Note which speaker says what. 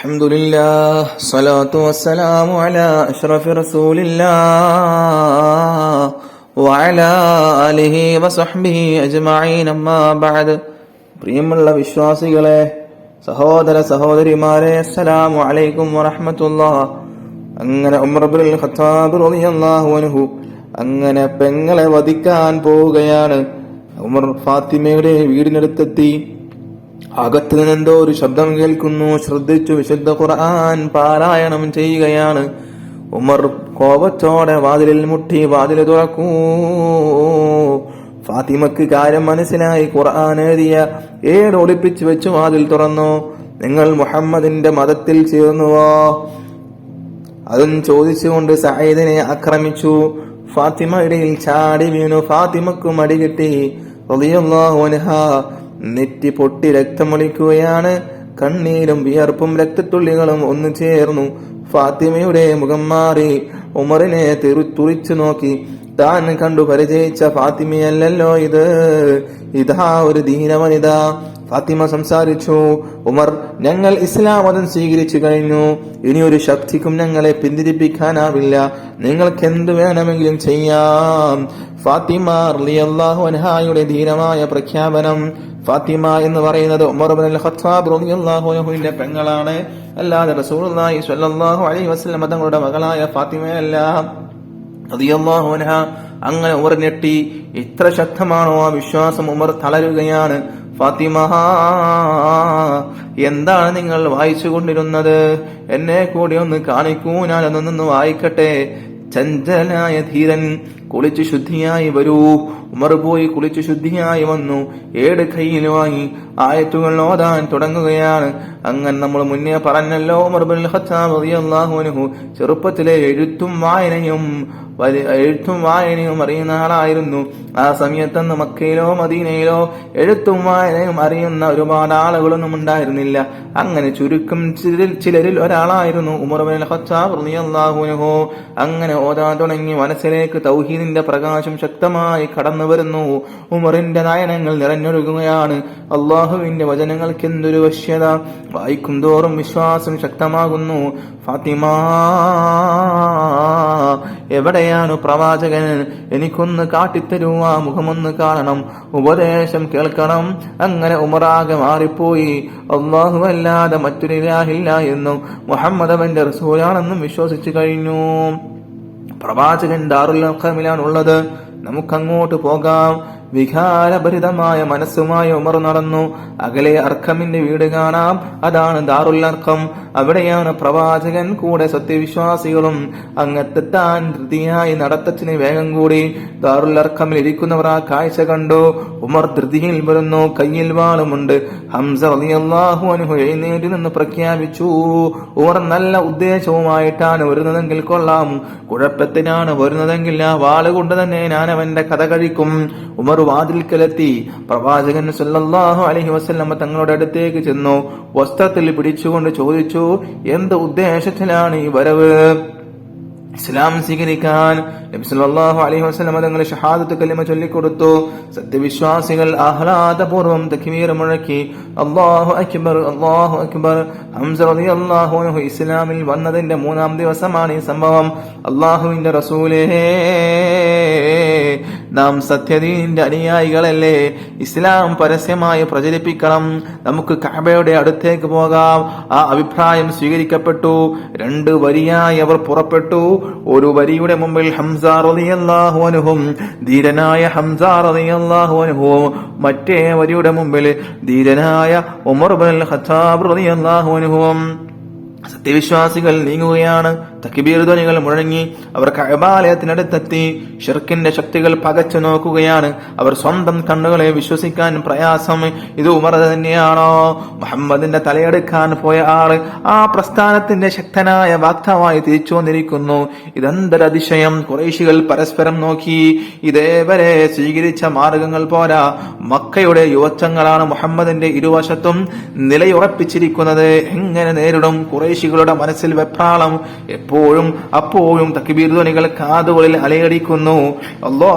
Speaker 1: അൽഹംദുലില്ലാഹ് സ്വലാത്തു വസ്സലാമു അലാ അഷ്റഫി റസൂലില്ലാഹ് വഅലാ ആലിഹി വസഹ്ബിഹി അജ്മഈൻ അമ്മാ ബഅദ്. പ്രിയമുള്ള വിശ്വാസികളെ, സഹോദര സഹോദരിമാരെ, അസ്സലാമു അലൈക്കും വറഹ്മത്തുള്ളാഹ്. അങ്ങനെ ഉമർ ഇബ്നുൽ ഖത്താബ് റളിയല്ലാഹു അൻഹു അങ്ങനെ പെങ്ങളെ വധിക്കാൻ പോവുകയാണ്. ഉമർ ഫാത്തിമയുടെ വീടിനടുത്തെത്തി. അകത്ത് നിന്നെന്തോ ഒരു ശബ്ദം കേൾക്കുന്നു. ശ്രദ്ധിച്ചു വിശുദ്ധ ഖുർആൻ പാരായണം ചെയ്യുകയാണ്. ഉമർ കോപത്തോടെ വാതിലിൽ മുട്ടി, വാതിൽ തുറക്കൂ. ഫാത്തിമക്ക് കാര്യം മനസ്സിലായി. ഖുർആൻ എഴുതിയ ഏട് ഒളിപ്പിച്ചു വെച്ചു വാതിൽ തുറന്നു. നിങ്ങൾ മുഹമ്മദിന്റെ മതത്തിൽ ചേർന്നുവോ? അതും ചോദിച്ചുകൊണ്ട് സഈദിനെ ആക്രമിച്ചു. ഫാത്തിമ ഇടയിൽ ചാടി വീണു. ഫാത്തിമക്ക് മടി കിട്ടി. റളിയല്ലാഹു അൻഹാ നെറ്റി പൊട്ടി രക്തമൊലിക്കുകയാണ്. കണ്ണീരും വിയർപ്പും രക്തത്തുള്ളികളും ഒന്നു ചേർന്നു. ഫാത്തിമയുടെ മുഖം മാറി. ഉമറിനെ തുറിച്ചു നോക്കി. താൻ കണ്ടു പരിചയിച്ച ഫാത്തിമയല്ലല്ലോ ഇത്, ഇതാ ഒരു ദീനവനിത. ഫാത്തിമ സംസാരിച്ചു. ഉമർ, ഞങ്ങൾ ഇസ്ലാം മതം സ്വീകരിച്ചു കഴിഞ്ഞു. ഇനിയൊരു ശക്തിക്കും ഞങ്ങളെ പിന്തിരിപ്പിക്കാനാവില്ല. നിങ്ങൾക്ക് എന്ത് വേണമെങ്കിലും ചെയ്യാം. ഫാത്തിമ റളിയല്ലാഹു അൻഹായുടെ ധീരമായ പ്രഖ്യാപനം. ഫാത്തിമ എന്ന് പറയുന്നത് ഉമർ ഇബ്നുൽ ഖത്താബ് റളിയല്ലാഹു അൻഹുവിന്റെ പെങ്ങളാണ്, അല്ലാതെ റസൂലുള്ളാഹി സ്വല്ലല്ലാഹു അലൈഹി വസല്ലം തങ്ങളുടെ മകളായ ഫാത്തിമയല്ല റളിയല്ലാഹു അൻഹാ. അങ്ങനെ ഉമർ ഞെട്ടി. ഇത്ര ശക്തമാണോ ആ വിശ്വാസം? ഉമർ തളരുകയാണ്. ഫാത്തിമ, എന്താണ് നിങ്ങൾ വായിച്ചു കൊണ്ടിരുന്നത്? എന്നെ കൂടി ഒന്ന് കാണിക്കൂ, ഞാൻ അതൊന്നൊന്ന് വായിക്കട്ടെ. ചഞ്ചലായ ധീരൻ, കുളിച്ചു ശുദ്ധിയായി വരൂ. ഉമർ പോയി കുളിച്ചു ശുദ്ധിയായി വന്നു. ഏട് കയ്യിൽ വാങ്ങി ആയത്തുകൾ ഓതാൻ തുടങ്ങുകയാണ്. അങ്ങനെ നമ്മൾ മുന്നേ പറഞ്ഞല്ലോ, ഉമർ ഇബ്നുൽ ഖത്താബ് റളിയല്ലാഹു അൻഹു ചെറുപ്പത്തിലെ എഴുത്തും വായനയും അറിയുന്ന ആളായിരുന്നു. ആ സമയത്തൊന്ന് മക്കയിലോ മദീനയിലോ എഴുത്തും വായനയും അറിയുന്ന ഒരുപാട് ആളുകളൊന്നും ഉണ്ടായിരുന്നില്ല. അങ്ങനെ ചുരുക്കം ചിലരിൽ ഒരാളായിരുന്നു ഉമർ ഇബ്നുൽ ഖത്താബ് റളിയല്ലാഹു അൻഹു. അങ്ങനെ ഓതാൻ തുടങ്ങി. മനസ്സിലേക്ക് തൗഹീദിന്റെ പ്രകാശം ശക്തമായി കടന്നു വരുന്നു. ഉമറിന്റെ നയനങ്ങൾ നിറഞ്ഞൊഴുകുകയാണ്. അള്ളാഹുവിന്റെ വചനങ്ങൾക്ക് എന്തൊരു വശ്യത! വായിക്കും തോറും വിശ്വാസം ശക്തമാകുന്നു. ഫാത്തിമ, എവിടെയാണ് പ്രവാചകൻ? എനിക്കൊന്ന് കാട്ടിത്തരൂ, ആ മുഖമൊന്ന് കാണണം, ഉപദേശം കേൾക്കണം. അങ്ങനെ ഉമറാകെ മാറിപ്പോയി. അല്ലാഹു അല്ലാതെ മറ്റൊരു ഇലാഹില്ല എന്നും മുഹമ്മദ് അവന്റെ റസൂലാണെന്നും വിശ്വസിച്ചു കഴിഞ്ഞു. പ്രവാചകൻ ദാറുൽ അർഖമിലാണുള്ളത്. നമുക്കങ്ങോട്ട് പോകാം. വികാരഭരിതമായ മനസ്സുമായി ഉമർ നടന്നു. അകലെ അർഖമിന്റെ വീട് കാണാം. അതാണ് ദാറുൽ അർഖം. അവിടെയാണ് പ്രവാചകൻ കൂടെ സത്യവിശ്വാസികളും. അങ്ങെത്താൻ ധൃതിയായി നടത്തച്ചിന് വേഗം കൂടി. ദാറുൽ അർഖമിൽ ഇരിക്കുന്നവർ ആ കാഴ്ച കണ്ടു. ഉമർ ധൃതിയിൽ വരുന്നു. കയ്യിൽ വാളുമുണ്ട്. ഹംസ റളിയല്ലാഹു അൻഹു എഴുന്നേറ്റ് നിന്ന് പ്രഖ്യാപിച്ചു, ഉമർ നല്ല ഉദ്ദേശവുമായിട്ടാണ് വരുന്നതെങ്കിൽ കൊള്ളാം. കുഴപ്പത്തിനാണ് വരുന്നതെങ്കിൽ ആ വാള് കൊണ്ട് തന്നെ ഞാൻ അവന്റെ കഥ കഴിക്കും. ഉമർ വാതിൽക്കലെത്തി. പ്രവാചകൻ സല്ലല്ലാഹു അലൈഹി വസല്ലം തങ്ങളുടെ അടുത്തേക്ക് ചെന്നു. വസ്ത്രത്തിൽ പിടിച്ചുകൊണ്ട് ചോദിച്ചു, എന്ത് ഉദ്ദേശത്തിലാണ് ഈ വരവ്? ഇസ്ലാം സ്വീകരിക്കാൻ നബി സല്ലല്ലാഹു അലൈഹി വസല്ലം തങ്ങൾ ഷഹാദത്ത് കലിമ ചൊല്ലിക്കൊടുത്തു. സത്യവിശ്വാസികൾ ആഹ്ലാദപൂർവ്വം തക്ബീർ മുഴക്കി. അല്ലാഹു അക്ബർ, അല്ലാഹു അക്ബർ. ഹംസ റളിയല്ലാഹു അൻഹു ഇസ്ലാമിൽ വന്നതിന്റെ 3-ാം ദിവസമാണ് ഈ സംഭവം. അല്ലാഹുവിന്റെ റസൂലേ, നാം സത്യദീനിന്റെ അനുയായികളല്ലേ? ഇസ്ലാം പരസ്യമായി പ്രചരിപ്പിക്കണം. നമുക്ക് കഅബയുടെ അടുത്തേക്ക് പോകാം. ആ അഭിപ്രായം സ്വീകരിക്കപ്പെട്ടു. 2 വരിയായി അവർ പുറപ്പെട്ടു. ഒരു വരിയുടെ മുമ്പിൽ ഹംസ റളിയല്ലാഹു അൻഹും, ധീരനായ ഹംസ റളിയല്ലാഹു അൻഹും. മറ്റേ വരിയുടെ മുമ്പിൽ ധീരനായ ഉമർ ഇബ്നുൽ ഖത്താബ് റളിയല്ലാഹു അൻഹും. സത്യവിശ്വാസികൾ നീങ്ങുകയാണ്. തക്ബീർ ധ്വനികൾ മുഴങ്ങി. അവർ കഅബാലയത്തിനടുത്തെത്തി. ഷിർക്കിന്റെ ശക്തികൾ പകച്ചു നോക്കുകയാണ്. അവർ സ്വന്തം കണ്ണുകളെ വിശ്വസിക്കാൻ പ്രയാസം. ഇത് ഉമർ തന്നെയാണോ? മുഹമ്മദിന്റെ തലയെടുക്കാൻ പോയ ആള് ആ പ്രസ്ഥാനത്തിന്റെ ശക്തനായ വാക്താവായി തിരിച്ചു വന്നിരിക്കുന്നു. ഇതെന്തൊരതിശയം! ഖുറൈശികൾ പരസ്പരം നോക്കി. ഇതേവരെ സ്വീകരിച്ച മാർഗങ്ങൾ പോരാ. മക്കയുടെ യുവത്വങ്ങളാണ് മുഹമ്മദിന്റെ ഇരുവശത്തും നിലയുറപ്പിച്ചിരിക്കുന്നത്. എങ്ങനെ നേരിടും? ഖുറൈശികളുടെ മനസ്സിൽ വെപ്രാളം. എപ്പോഴും അപ്പോഴും തക്ബീർ ധ്വനികൾ കാതുകളിൽ അലയടിക്കുന്നു. അല്ലാഹ്